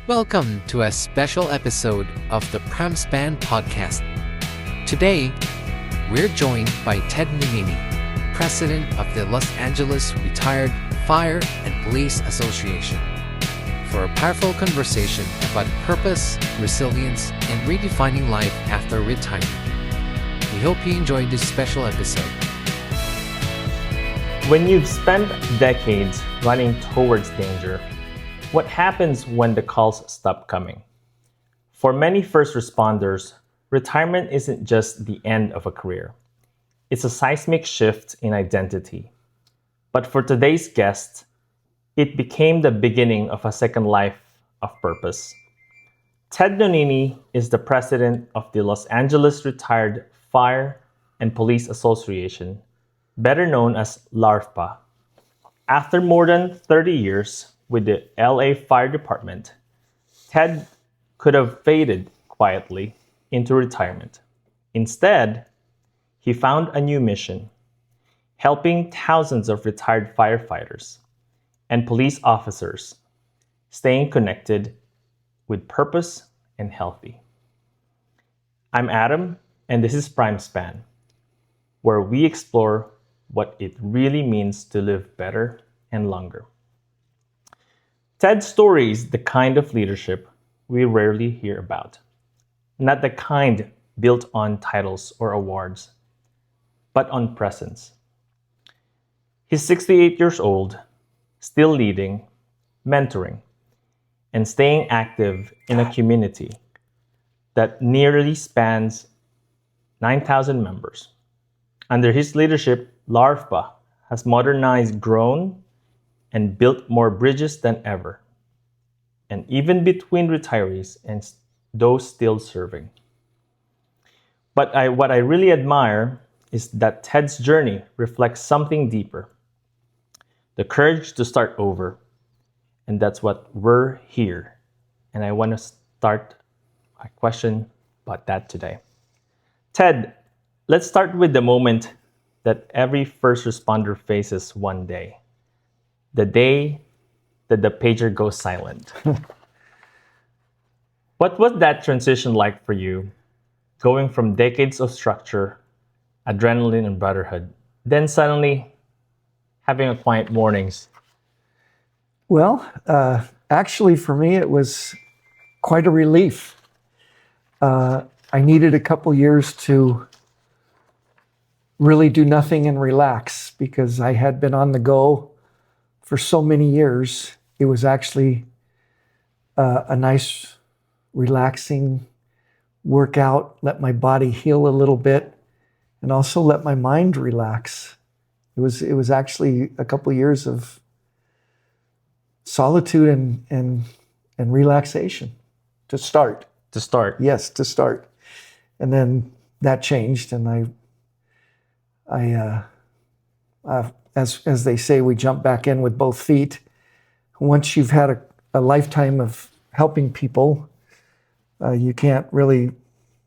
Welcome to a special episode of the PrimeSpan Podcast. Today, we're joined by Ted Nonini, President of the Los Angeles Retired Fire and Police Association, for a powerful conversation about purpose, resilience, and redefining life after retirement. We hope you enjoyed this special episode. When you've spent decades running towards danger, what happens when the calls stop coming? For many first responders, retirement isn't just the end of a career. It's a seismic shift in identity. But for today's guest, it became the beginning of a second life of purpose. Ted Nonini is the president of the Los Angeles Retired Fire and Police Association, better known as LARFPA. After more than 30 years with the LA Fire Department, Ted could have faded quietly into retirement. Instead, he found a new mission, helping thousands of retired firefighters and police officers staying connected with purpose and healthy. I'm Adam, and this is PrimeSpan, where we explore what it really means to live better and longer. Ted's story is the kind of leadership we rarely hear about. Not the kind built on titles or awards, but on presence. He's 68 years old, still leading, mentoring, and staying active in a community that nearly spans 9,000 members. Under his leadership, LARFPA has modernized, grown, and built more bridges than ever, and even between retirees and those still serving. But what I really admire is that Ted's journey reflects something deeper, the courage to start over, and that's what we're here. And I want to start a question about that today. Ted, let's start with the moment that every first responder faces one day. The day that the pager goes silent. What was that transition like for you, going from decades of structure, adrenaline, and brotherhood, then suddenly having a quiet mornings? Well, actually for me, it was quite a relief. I needed a couple years to really do nothing and relax because I had been on the go for so many years. It was actually a nice, relaxing workout, let my body heal a little bit, and also let my mind relax. It was actually a couple of years of solitude and relaxation to start. To start? Yes, to start. And then that changed, and as they say, we jump back in with both feet. Once you've had a lifetime of helping people, you can't really,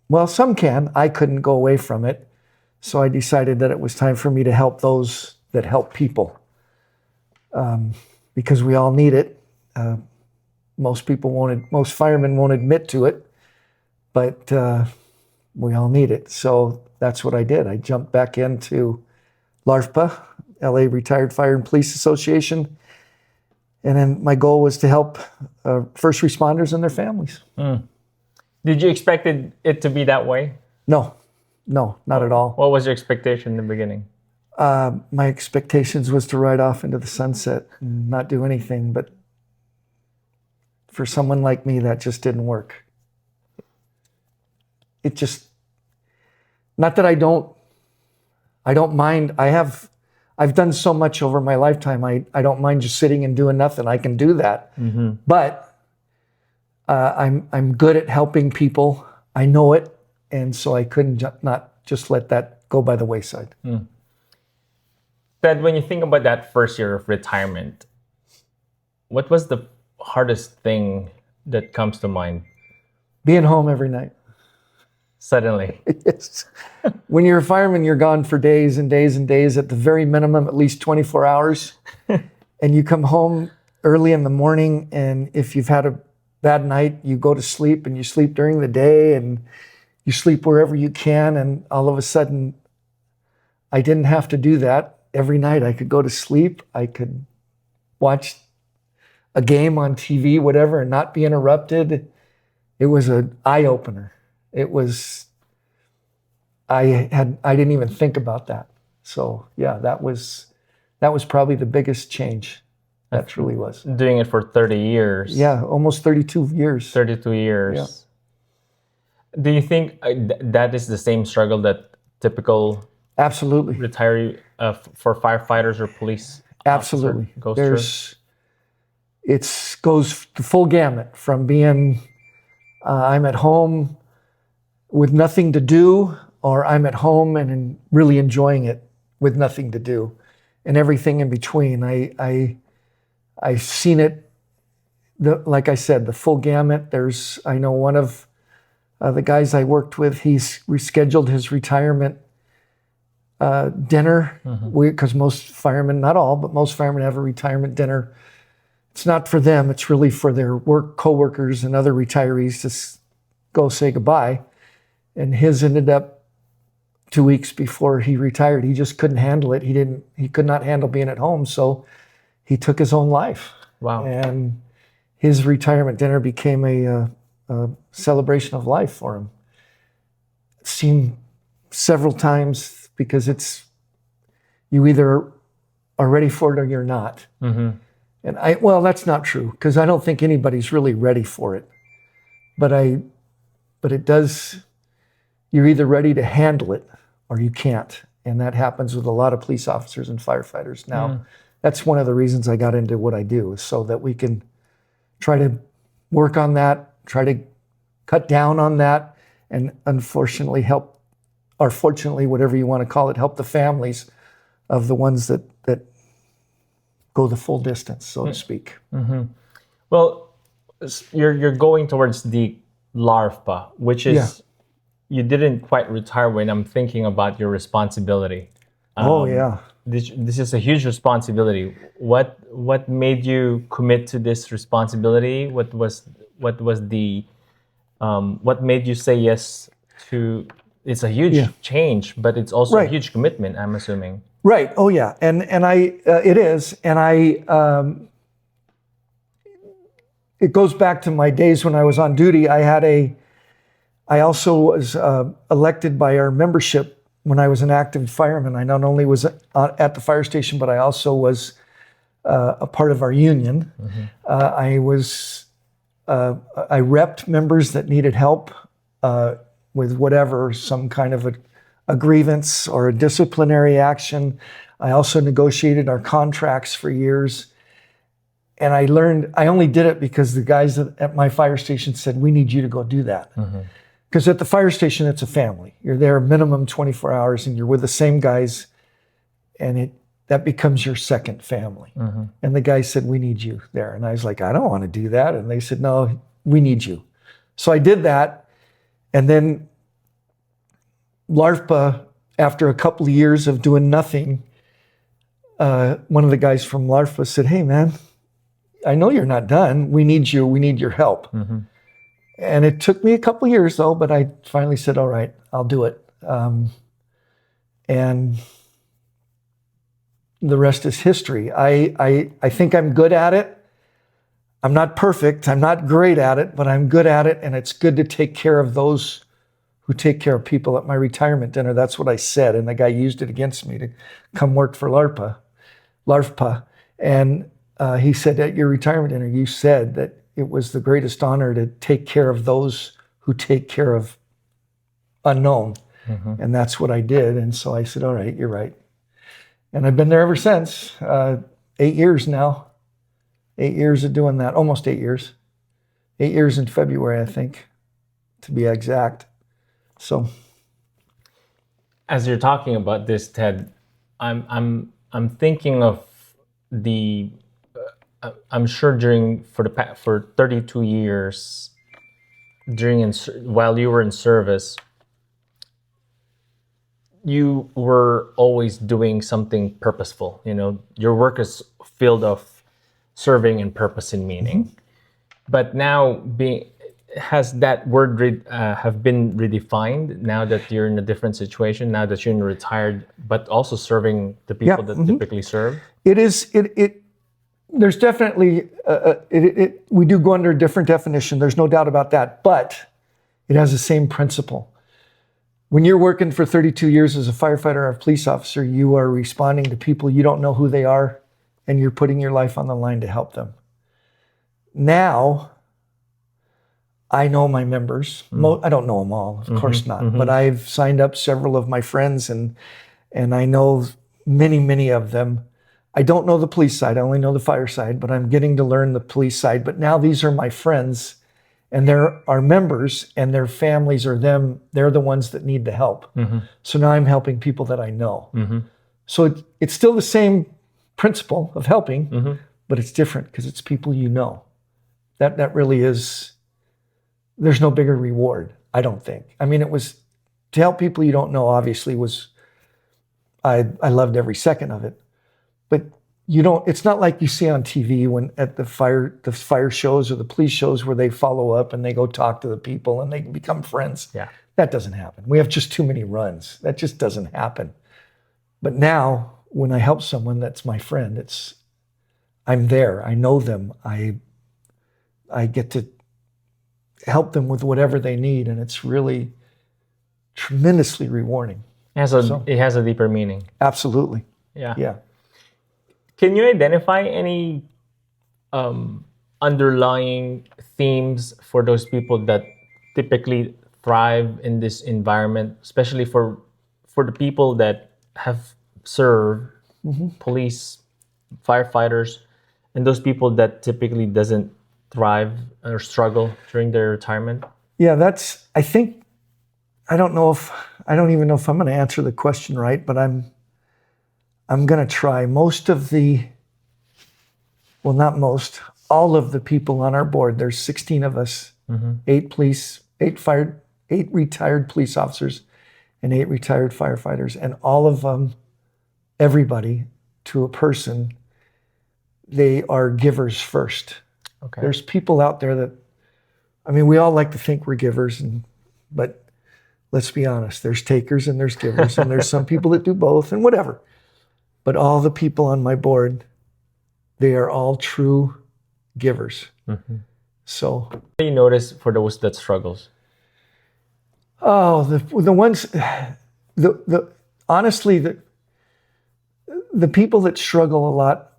well, some can. I couldn't go away from it. So I decided that it was time for me to help those that help people, because we all need it. Most firemen won't admit to it, but we all need it. So that's what I did. I jumped back into LARFPA, LA Retired Fire and Police Association. And then my goal was to help first responders and their families. Did you expect it to be that way? No, not at all. What was your expectation in the beginning? My expectations was to ride off into the sunset and not do anything. But for someone like me, that just didn't work. It just, not that I don't mind. I've done so much over my lifetime. I don't mind just sitting and doing nothing. I can do that. Mm-hmm. But I'm good at helping people. I know it. And so I couldn't not just let that go by the wayside. Ted, when you think about that first year of retirement, what was the hardest thing that comes to mind? Being home every night. Suddenly. Yes. When you're a fireman, you're gone for days and days and days, at the very minimum, at least 24 hours. And you come home early in the morning, and if you've had bad night, you go to sleep and you sleep during the day and you sleep wherever you can. And all of a sudden, I didn't have to do that. Every night I could go to sleep. I could watch a game on TV, whatever, and not be interrupted. It was an eye-opener. It was, I didn't even think about that. So yeah, that was probably the biggest change. That truly was. Doing it for 30 years. Yeah, almost 32 years. 32 years. Yeah. Do you think that is the same struggle that typical absolutely retiree for firefighters or police absolutely goes through? It goes the full gamut from being I'm at home with nothing to do, or I'm at home and really enjoying it with nothing to do, and everything in between. I've seen it, like I said, the full gamut. I know one of the guys I worked with, he's rescheduled his retirement dinner, because most firemen, not all, but most firemen have a retirement dinner. It's not for them, it's really for their coworkers and other retirees to go say goodbye. And his ended up 2 weeks before he retired. He just couldn't handle it. He could not handle being at home, so he took his own life. Wow. And his retirement dinner became a celebration of life for him. Seen several times, because you either are ready for it or you're not. Mm-hmm. And that's not true, because I don't think anybody's really ready for it. But it does, you're either ready to handle it or you can't. And that happens with a lot of police officers and firefighters now. That's one of the reasons I got into what I do, is so that we can try to work on that, try to cut down on that, and unfortunately help, or fortunately, whatever you want to call it, help the families of the ones that go the full distance, so to speak. Mm-hmm. Well, you're going towards the LARPA, which is, you didn't quite retire when I'm thinking about your responsibility. This is a huge responsibility. What made you commit to this responsibility? What made you say yes to? It's a huge change, but it's also a huge commitment, I'm assuming. Right. Oh yeah, and it is, and it goes back to my days when I was on duty. I also was elected by our membership when I was an active fireman. I not only was at the fire station, but I also was a part of our union. I repped members that needed help with whatever, some kind of a grievance or a disciplinary action. I also negotiated our contracts for years. And I only did it because the guys at my fire station said, we need you to go do that. Because at the fire station, it's a family. You're there minimum 24 hours and you're with the same guys, and that becomes your second family. And the guy said, we need you there. And I was like, I don't want to do that. And they said, no, we need you. So I did that. And then LARPA, after a couple of years of doing nothing, one of the guys from LARPA said, hey man, I know you're not done. We need you. We need your help. And it took me a couple of years though, but I finally said, all right, I'll do it. And the rest is history. I think I'm good at it. I'm not perfect. I'm not great at it, but I'm good at it. And it's good to take care of those who take care of people. At my retirement dinner, that's what I said. And the guy used it against me to come work for LARPA. And he said, at your retirement dinner, you said that it was the greatest honor to take care of those who take care of unknown. And that's what I did. And so I said, all right, you're right. And I've been there ever since. 8 years now. 8 years of doing that. Almost 8 years. 8 years in February, I think, to be exact. So, as you're talking about this, Ted, I'm thinking of the. I'm sure for 32 years, while you were in service, you were always doing something purposeful. You know, your work is filled of serving and purpose and meaning. But now has that word have been redefined now that you're in a different situation, now that you're retired, but also serving the people that typically serve? It is, there's definitely, we do go under a different definition. There's no doubt about that, but it has the same principle. When you're working for 32 years as a firefighter or a police officer, you are responding to people you don't know who they are, and you're putting your life on the line to help them. Now, I know my members. I don't know them all, of course not. But I've signed up several of my friends, and I know many of them. I don't know the police side. I only know the fire side, but I'm getting to learn the police side. But now these are my friends, and they're our members, and their families are them. They're the ones that need the help. So now I'm helping people that I know. So it's still the same principle of helping, but it's different because it's people you know. That really is. There's no bigger reward, I don't think. I mean, it was to help people you don't know. Obviously, I loved every second of it. But you don't. It's not like you see on TV when at the fire shows or the police shows where they follow up and they go talk to the people and they become friends. Yeah, that doesn't happen. We have just too many runs. That just doesn't happen. But now, when I help someone that's my friend, I'm there. I know them. I get to help them with whatever they need, and it's really tremendously rewarding. It has a deeper meaning. Absolutely. Yeah. Can you identify any underlying themes for those people that typically thrive in this environment, especially for the people that have served, police, firefighters, and those people that typically doesn't thrive or struggle during their retirement? Yeah, I don't even know if I'm going to answer the question right, but I'm going to try. All of the people on our board, there's 16 of us, 8 retired police officers and 8 retired firefighters, and all of them, everybody to a person, they are givers first. Okay. There's people out there that, we all like to think we're givers, but let's be honest, there's takers and there's givers, and there's some people that do both and whatever. But all the people on my board, they are all true givers. So, what do you notice for those that struggles? Oh, the ones, honestly, the people that struggle a lot,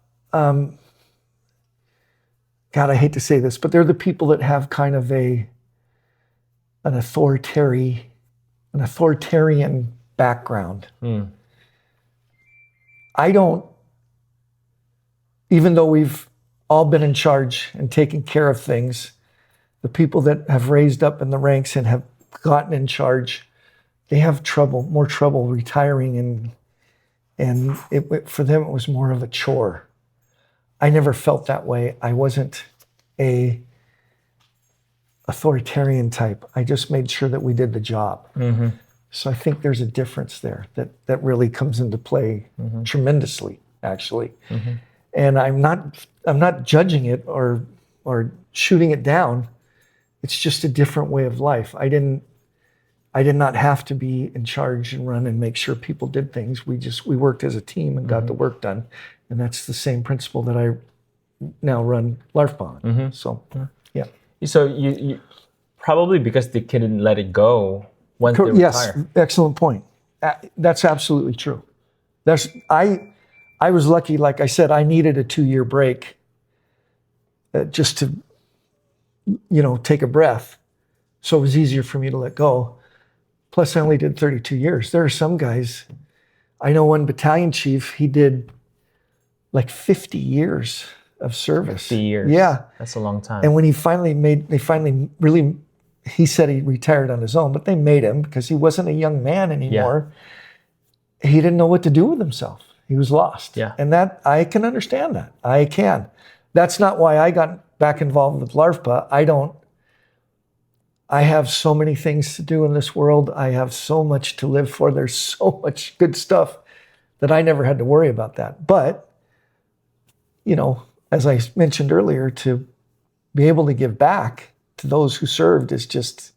God, I hate to say this, but they're the people that have kind of an authoritarian background. I don't, even though we've all been in charge and taken care of things, the people that have raised up in the ranks and have gotten in charge, they have more trouble retiring, and for them it was more of a chore. I never felt that way. I wasn't a authoritarian type. I just made sure that we did the job. So I think there's a difference there that really comes into play tremendously, actually. And I'm not judging it or shooting it down. It's just a different way of life. I did not have to be in charge and run and make sure people did things. We worked as a team and got the work done. And that's the same principle that I now run LARFPA on. So, yeah. So you probably because they couldn't let it go once they retire. Yes, excellent point. That's absolutely true. I was lucky, like I said, I needed a 2-year break just to, take a breath. So it was easier for me to let go. Plus, I only did 32 years. There are some guys, I know one battalion chief, he did like 50 years of service. 50 years. Yeah. That's a long time. And when he he said he retired on his own, but they made him because he wasn't a young man anymore. Yeah. He didn't know what to do with himself. He was lost. Yeah. And that, I can understand that. I can. That's not why I got back involved with LARFPA. I have so many things to do in this world. I have so much to live for. There's so much good stuff that I never had to worry about that. But, as I mentioned earlier, to be able to give back to those who served is just,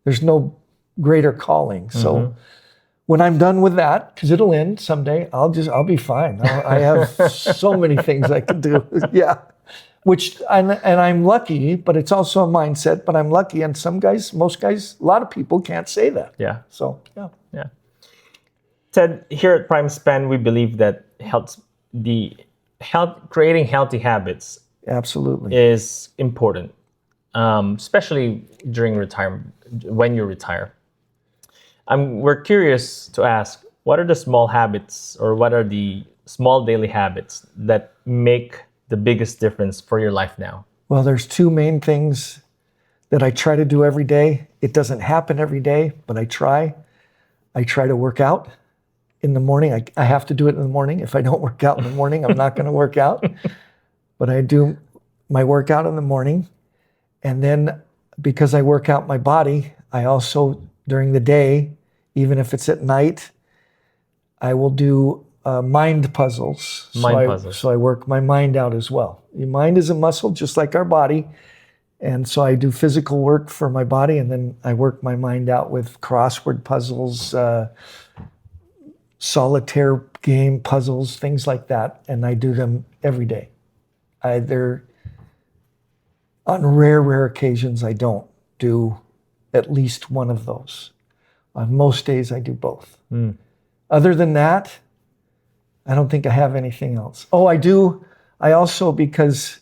there's no greater calling. So when I'm done with that, because it'll end someday, I'll be fine. I have so many things I can do. Yeah. And I'm lucky, but it's also a mindset, but I'm lucky. And most guys, a lot of people can't say that. Yeah. So, yeah. Yeah. Ted, here at PrimeSpan, we believe that creating healthy habits Absolutely is important, especially during retirement, when you retire. We're curious to ask, what are the small habits or what are the small daily habits that make the biggest difference for your life now? Well, there's two main things that I try to do every day. It doesn't happen every day, but I try. I try to work out in the morning. I have to do it in the morning. If I don't work out in the morning, I'm not going to work out. But I do my workout in the morning. And then because I work out my body, I also, during the day, even if it's at night, I will do mind puzzles. So I work my mind out as well. Your mind is a muscle, just like our body. And so I do physical work for my body, and then I work my mind out with crossword puzzles, solitaire game puzzles, things like that. And I do them every day. On rare occasions, I don't do at least one of those. On most days, I do both. Other than that, I don't think I have anything else. Oh, I do. I also, because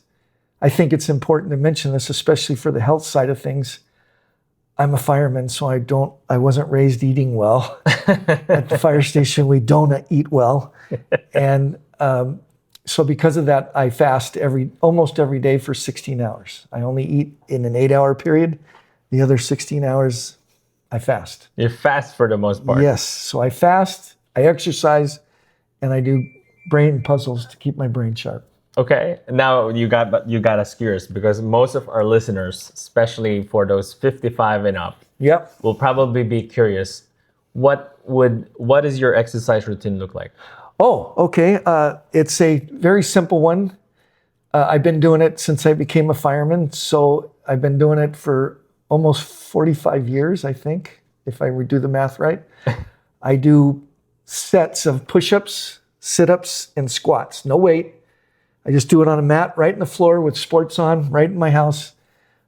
I think it's important to mention this, especially for the health side of things, I'm a fireman, so I wasn't raised eating well. At the fire station, we don't eat well. And so because of that, I fast almost every day for 16 hours. I only eat in an 8-hour period. The other 16 hours, I fast. You fast for the most part. Yes. So I fast, I exercise, and I do brain puzzles to keep my brain sharp. Okay. Now you got us curious, because most of our listeners, especially for those 55 and up, will probably be curious. What does your exercise routine look like? Oh, okay. It's a very simple one. I've been doing it since I became a fireman. So I've been doing it for almost 45 years, I think, if I do the math right. I do sets of push-ups, sit-ups, and squats. No weight. I just do it on a mat right in the floor with sports on, right in my house.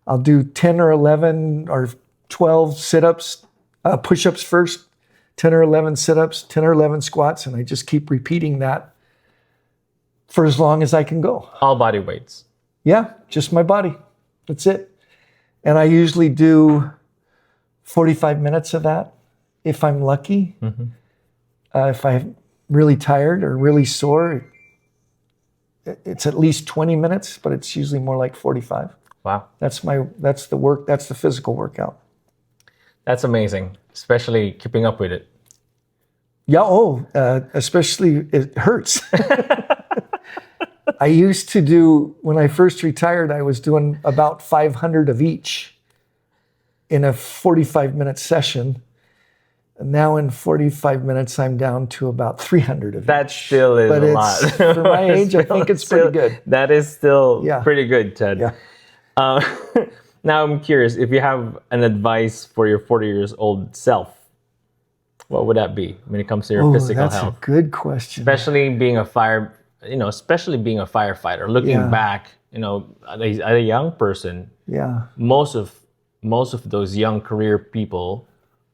I'll do 10 or 11 or 12 sit-ups, push-ups first, 10 or 11 sit-ups, 10 or 11 squats, and I just keep repeating that for as long as I can go. All body weights? Yeah, just my body. That's it. And I usually do 45 minutes of that if I'm lucky. If I'm really tired or really sore, it's at least 20 minutes, but it's usually more like 45. Wow. That's the physical workout. That's amazing, especially keeping up with it. Yeah, especially it hurts. I used to do, when I first retired, I was doing about 500 of each in a 45-minute session. Now in 45 minutes, I'm down to about 300 of that each. Still is a lot. For my age, I think it's pretty good. That is still pretty good, Ted. Yeah. Now I'm curious, if you have an advice for your 40-year-old self, what would that be when it comes to your physical health? That's a good question. Especially being a firefighter. Looking back, at a young person. Yeah. Most of those young career people.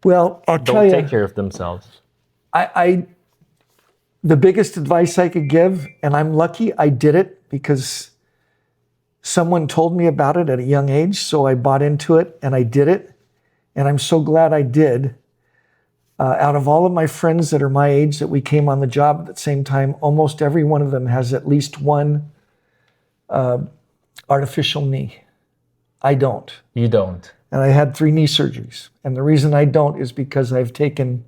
Well, I'll tell you, don't take care of themselves. The biggest advice I could give, and I'm lucky I did it because someone told me about it at a young age, so I bought into it and I did it, and I'm so glad I did. Out of all of my friends that are my age that we came on the job at the same time, almost every one of them has at least one artificial knee. I don't. You don't. And I had 3 knee surgeries. And the reason I don't is because I've taken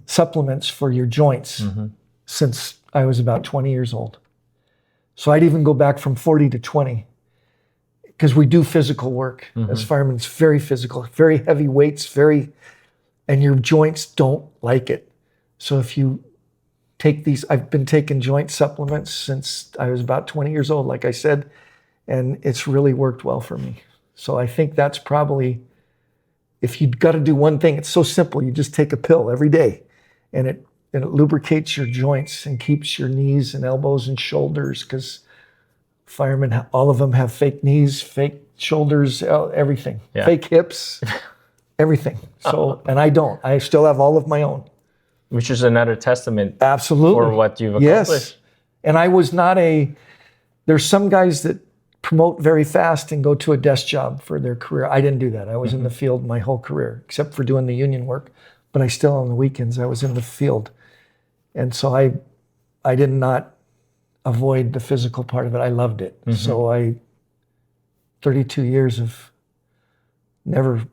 supplements for your joints since I was about 20 years old. So I'd even go back from 40 to 20 because we do physical work as firemen. It's very physical, very heavy weights, and your joints don't like it. So if you take these, I've been taking joint supplements since I was about 20 years old, like I said, and it's really worked well for me. So I think that's probably, if you've got to do one thing, it's so simple. You just take a pill every day, and it lubricates your joints and keeps your knees and elbows and shoulders, because firemen, all of them have fake knees, fake shoulders, everything, fake hips, everything. So, and I don't. I still have all of my own. Which is another testament Absolutely. For what you've accomplished. Yes. And I was not there's some guys that promote very fast and go to a desk job for their career. I didn't do that. I was in the field my whole career, except for doing the union work. But I still, on the weekends, I was in the field. And so I did not avoid the physical part of it. I loved it. So 32 years of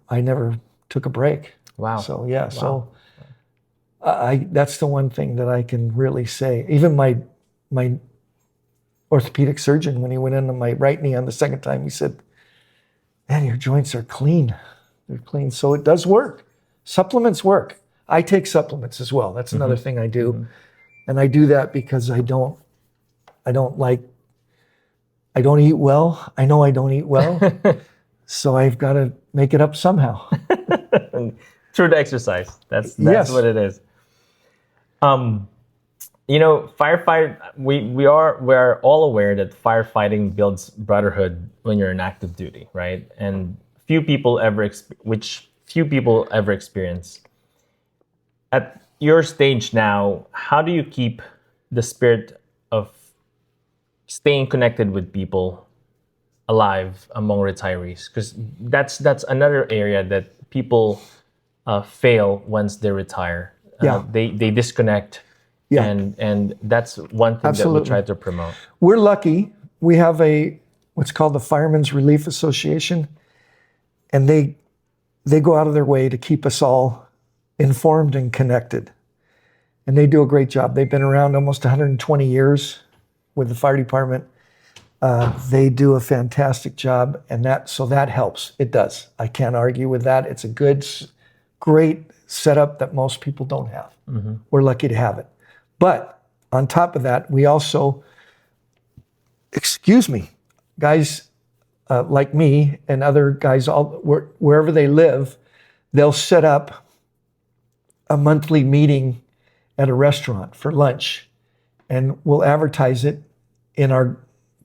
I never took a break. Wow. So yeah, so that's the one thing that I can really say. Even my orthopedic surgeon, when he went into my right knee on the second time, he said, "Man, your joints are clean. They're clean." So it does work. Supplements work. I take supplements as well. That's another thing I do. And I do that because I don't eat well. I know I don't eat well. So I've got to make it up somehow. Through the exercise. That's Yes. what it is. Firefight. We're all aware that firefighting builds brotherhood when you're in active duty, right? And few people ever experience. At your stage now, how do you keep the spirit of staying connected with people alive among retirees? Because that's another area that people fail once they retire. They disconnect. Yeah. And that's one thing that we try to promote. We're lucky. We have what's called the Firemen's Relief Association, and they go out of their way to keep us all informed and connected. And they do a great job. They've been around almost 120 years with the fire department. They do a fantastic job, and that helps. It does. I can't argue with that. It's a great setup that most people don't have. We're lucky to have it. But on top of that, we also, guys like me and other guys, wherever they live, they'll set up a monthly meeting at a restaurant for lunch, and we'll advertise it in our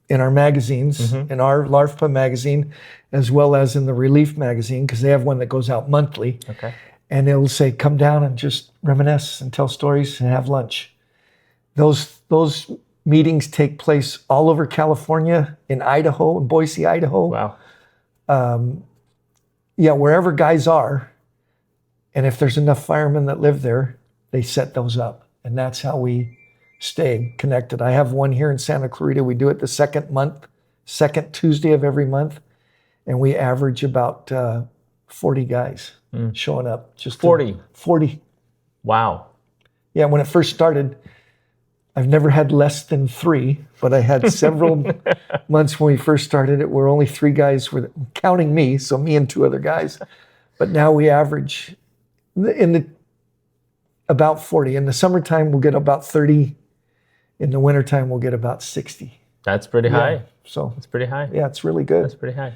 magazines, in our LARFPA magazine, as well as in the Relief magazine, because they have one that goes out monthly. Okay. And it'll say, "Come down and just reminisce and tell stories and have lunch." Those meetings take place all over California, in Idaho, in Boise, Idaho. Wow. Wherever guys are, and if there's enough firemen that live there, they set those up, and that's how we stay connected. I have one here in Santa Clarita. We do it the second Tuesday of every month, and we average about 40 guys showing up. Just 40? 40. Wow. Yeah, when it first started, I've never had less than 3, but I had several months when we first started it where only 3 guys were, counting me, so me and 2 other guys. But now we average about 40. In the summertime, we'll get about 30. In the wintertime, we'll get about 60. That's pretty high. So it's pretty high. Yeah, it's really good. That's pretty high.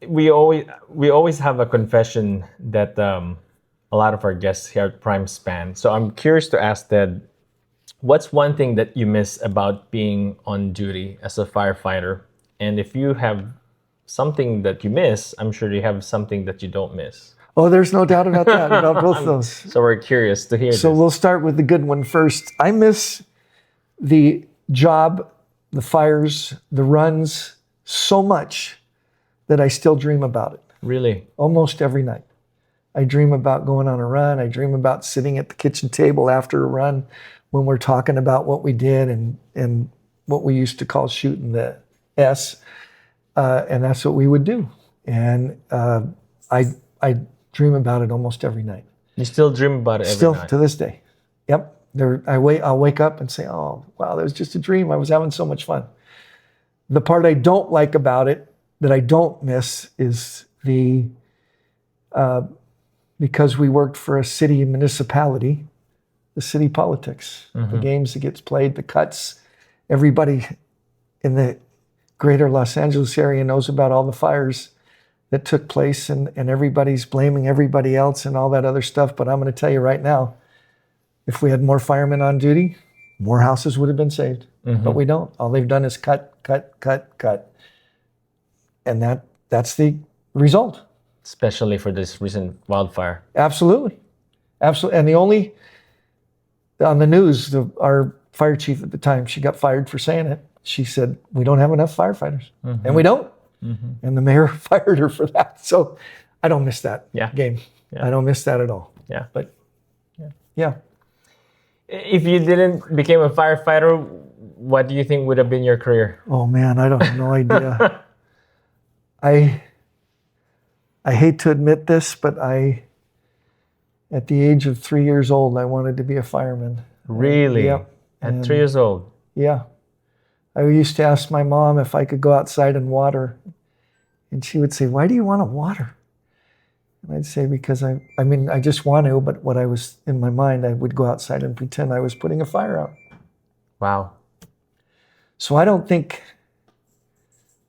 We always have a confession that a lot of our guests here at PrimeSpan. So I'm curious to ask Ted, what's one thing that you miss about being on duty as a firefighter? And if you have something that you miss, I'm sure you have something that you don't miss. Oh, there's no doubt about that, about both those. So we're curious to hear So this. we'll start with the good one first. I miss the job, the fires, the runs so much that I still dream about it. Really? Almost every night. I dream about going on a run. I dream about sitting at the kitchen table after a run when we're talking about what we did and what we used to call shooting the S. And that's what we would do. And I dream about it almost every night. You still dream about it every Still night? to this day. Yep. I'll wake up and say, "Oh, wow, that was just a dream. I was having so much fun." The part I don't like about it, that I don't miss, is because we worked for a city municipality, the city politics, the games that gets played, the cuts, everybody in the greater Los Angeles area knows about all the fires that took place, and everybody's blaming everybody else and all that other stuff. But I'm going to tell you right now, if we had more firemen on duty, more houses would have been saved. But we don't. All they've done is cut. And that's the result. Especially for this recent wildfire. Absolutely. And on the news, our fire chief at the time, she got fired for saying it. She said, we don't have enough firefighters. And we don't. And the mayor fired her for that. So I don't miss that game. I don't miss that at all. Yeah. But yeah. If you didn't become a firefighter, what do you think would have been your career? Oh man, I don't have no idea. I hate to admit this, but at the age of 3 years old, I wanted to be a fireman. Really? Yep. At 3 years old? Yeah. I used to ask my mom if I could go outside and water. And she would say, why do you want to water? And I'd say, because I just want to, but what I was in my mind, I would go outside and pretend I was putting a fire out. Wow. So I don't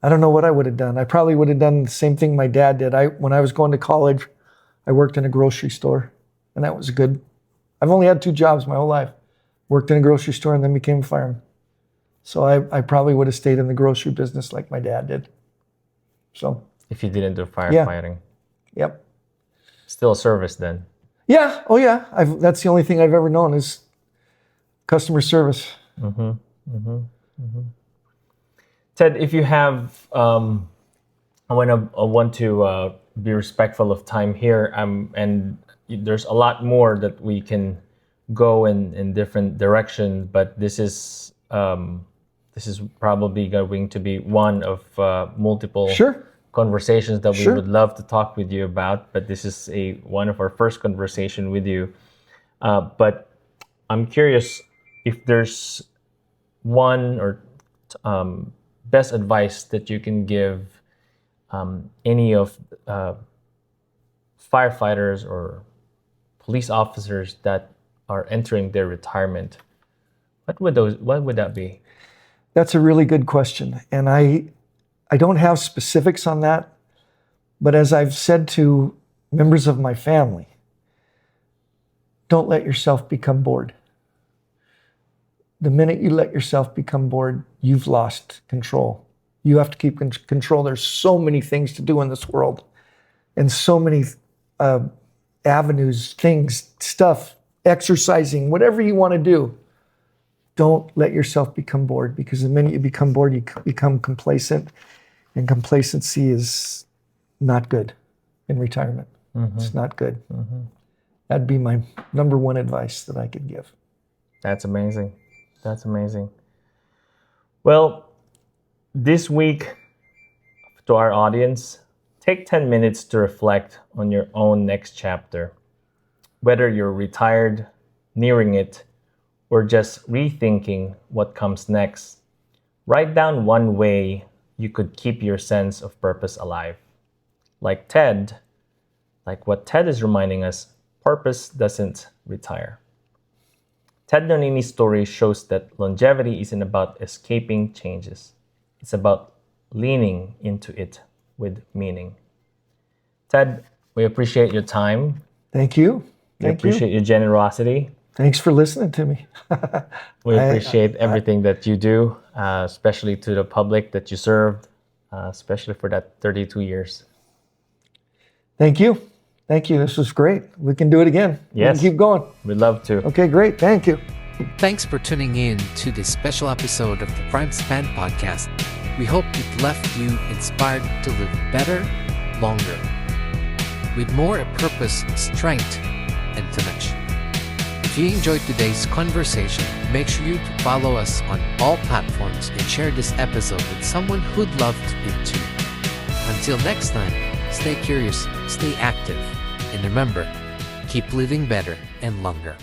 know what I would have done. I probably would have done the same thing my dad did. When I was going to college, I worked in a grocery store, and that was good. I've only had 2 jobs my whole life. Worked in a grocery store and then became a fireman. So I probably would have stayed in the grocery business like my dad did. So. If you didn't do firefighting. Yep. Still a service then. Yeah. Oh yeah. That's the only thing I've ever known is customer service. Ted, if you have, I want to be respectful of time here, and there's a lot more that we can go in different directions, but this is probably going to be one of multiple conversations that we would love to talk with you about. But this is one of our first conversation with you. But I'm curious if there's one or best advice that you can give any of firefighters or police officers that are entering their retirement. What would that be? That's a really good question. And I don't have specifics on that, but as I've said to members of my family, don't let yourself become bored. The minute you let yourself become bored, you've lost control. You have to keep control. There's so many things to do in this world and so many avenues, things, stuff, exercising, whatever you want to do. Don't let yourself become bored, because the minute you become bored, you become complacent, and complacency is not good in retirement. It's not good. That'd be my number one advice that I could give. That's amazing. That's amazing. Well, this week, to our audience, take 10 minutes to reflect on your own next chapter. Whether you're retired, nearing it, or just rethinking what comes next, write down one way you could keep your sense of purpose alive. Like what Ted is reminding us, purpose doesn't retire. Ted Nonini's story shows that longevity isn't about escaping changes. It's about leaning into it with meaning. Ted, we appreciate your time. Thank you. We appreciate your generosity. Thanks for listening to me. We appreciate everything that you do, especially to the public that you served, especially for that 32 years. Thank you. Thank you. This was great. We can do it again. Yes. We can keep going. We'd love to. Okay, great. Thank you. Thanks for tuning in to this special episode of the PrimeSpan Podcast. We hope it left you inspired to live better, longer, with more purpose, strength, and connection. If you enjoyed today's conversation, make sure you follow us on all platforms and share this episode with someone who'd love it too. Until next time, stay curious, stay active, and remember, keep living better and longer.